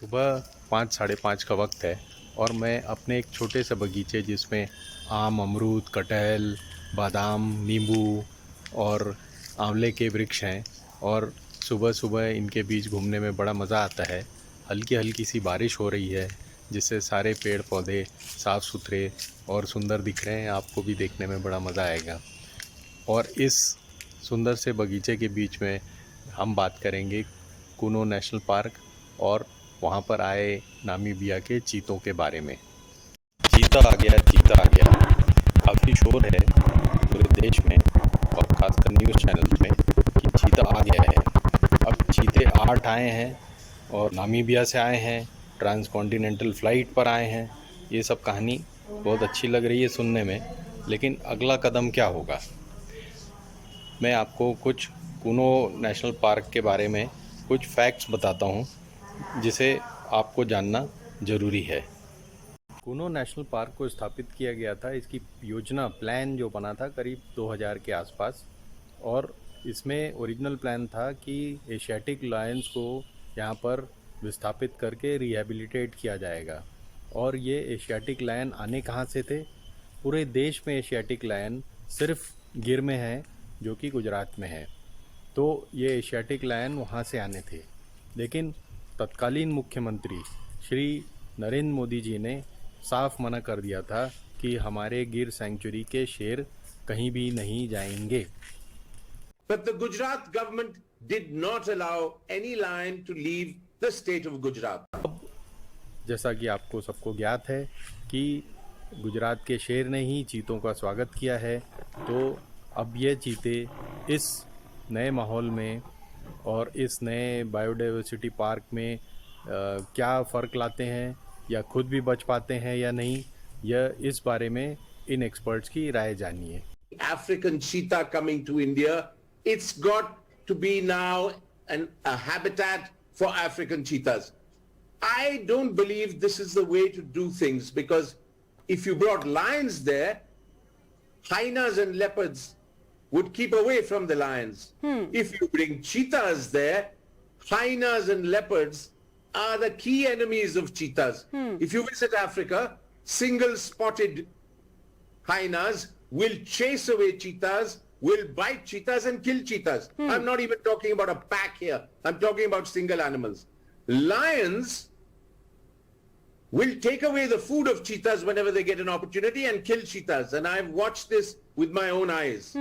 सुबह 5 साढ़े 5 का वक्त है और मैं अपने एक छोटे से बगीचे जिसमें आम, अमरूद, कटहल, बादाम, नींबू और आंवले के वृक्ष हैं और सुबह सुबह इनके बीच घूमने में बड़ा मज़ा आता है। हल्की हल्की सी बारिश हो रही है जिससे सारे पेड़ पौधे साफ़ सुथरे और सुंदर दिख रहे हैं। आपको भी देखने में बड़ा मज़ा आएगा। और इस सुंदर से बगीचे के बीच में हम बात करेंगे कुनो नेशनल पार्क और वहाँ पर आए नामीबिया के चीतों के बारे में। चीता आ गया, चीता आ गया, काफ़ी शोर है पूरे देश में और ख़ासकर न्यूज़ चैनल्स में कि चीता आ गया है। अब चीते 8 आए हैं और नामीबिया से आए हैं, ट्रांसकॉन्टिनेंटल फ़्लाइट पर आए हैं। ये सब कहानी बहुत अच्छी लग रही है सुनने में, लेकिन अगला कदम क्या होगा? मैं आपको कुछ कुनो नेशनल पार्क के बारे में कुछ फैक्ट्स बताता हूँ जिसे आपको जानना ज़रूरी है। कुनो नेशनल पार्क को स्थापित किया गया था, इसकी योजना प्लान जो बना था करीब 2000 के आसपास, और इसमें ओरिजिनल प्लान था कि एशियाटिक लायंस को यहाँ पर विस्थापित करके रिहेबिलिटेट किया जाएगा। और ये एशियाटिक लायन आने कहाँ से थे? पूरे देश में एशियाटिक लायन सिर्फ गिर में है जो कि गुजरात में है। तो ये एशियाटिक लायन वहाँ से आने थे, लेकिन तत्कालीन मुख्यमंत्री श्री नरेंद्र मोदी जी ने साफ मना कर दिया था कि हमारे गिर सेंचुरी के शेर कहीं भी नहीं जाएंगे। But the Gujarat government did not allow any lion to leave the state of Gujarat. अब जैसा कि आपको सबको ज्ञात है कि गुजरात के शेर ने ही चीतों का स्वागत किया है, तो अब ये चीते इस नए माहौल में और इस नए बायोडाइवर्सिटी पार्क में क्या फ़र्क लाते हैं या खुद भी बच पाते हैं या नहीं, यह इस बारे में इन एक्सपर्ट्स की राय जानिए। African cheetah coming to India, it's got to be now a habitat for African cheetahs. I don't believe this is the way to do things, because if you brought lions there, hyenas and leopards would keep away from the lions. If you bring cheetahs there, hyenas and leopards are the key enemies of cheetahs. If you visit Africa, single spotted hyenas will chase away cheetahs, will bite cheetahs and kill cheetahs. I'm not even talking about a pack here. I'm talking about single animals. Lions will take away the food of cheetahs whenever they get an opportunity and kill cheetahs. And I've watched this with my own eyes.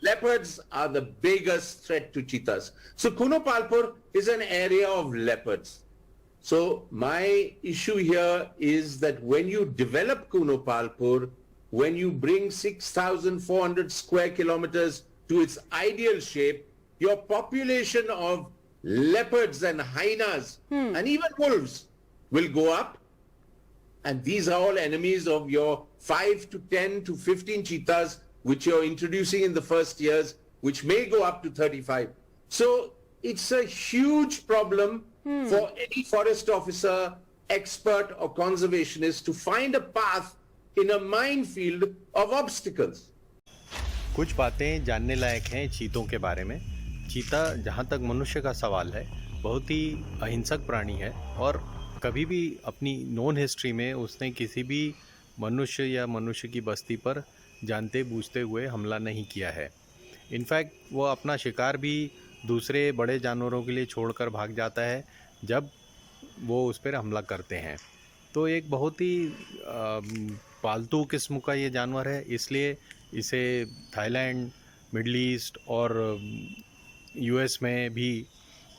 Leopards are the biggest threat to cheetahs. So Kuno Palpur is an area of leopards. So my issue here is that when you develop Kuno Palpur, when you bring 6,400 square kilometers to its ideal shape, your population of leopards and hyenas and even wolves will go up. And these are all enemies of your 5 to 10 to 15 cheetahs, which you're introducing in the first years, which may go up to 35. So it's a huge problem for any forest officer, expert or conservationist to find a path in a minefield of obstacles. कुछ बातें जानने लायक हैं चीतों के बारे में। चीता, जहाँ तक मनुष्य का सवाल है, बहुत ही अहिंसक प्राणी है और कभी भी अपनी नोन हिस्ट्री में उसने किसी भी मनुष्य या मनुष्य की बस्ती पर जानते बूझते हुए हमला नहीं किया है। इनफैक्ट वो अपना शिकार भी दूसरे बड़े जानवरों के लिए छोड़कर भाग जाता है जब वो उस पर हमला करते हैं। तो एक बहुत ही पालतू किस्म का ये जानवर है, इसलिए इसे थाईलैंड, मिडल ईस्ट और यूएस में भी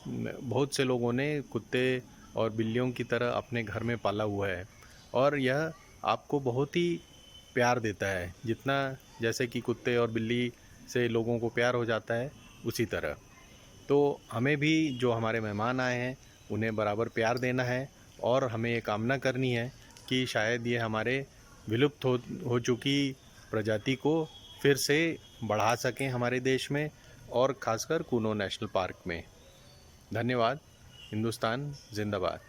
बहुत से लोगों ने कुत्ते और बिल्लियों की तरह अपने घर में पाला हुआ है और यह आपको बहुत ही प्यार देता है, जितना जैसे कि कुत्ते और बिल्ली से लोगों को प्यार हो जाता है उसी तरह। तो हमें भी जो हमारे मेहमान आए हैं उन्हें बराबर प्यार देना है और हमें ये कामना करनी है कि शायद ये हमारे विलुप्त हो चुकी प्रजाति को फिर से बढ़ा सकें हमारे देश में और ख़ासकर कुनो नेशनल पार्क में। धन्यवाद। हिंदुस्तान जिंदाबाद।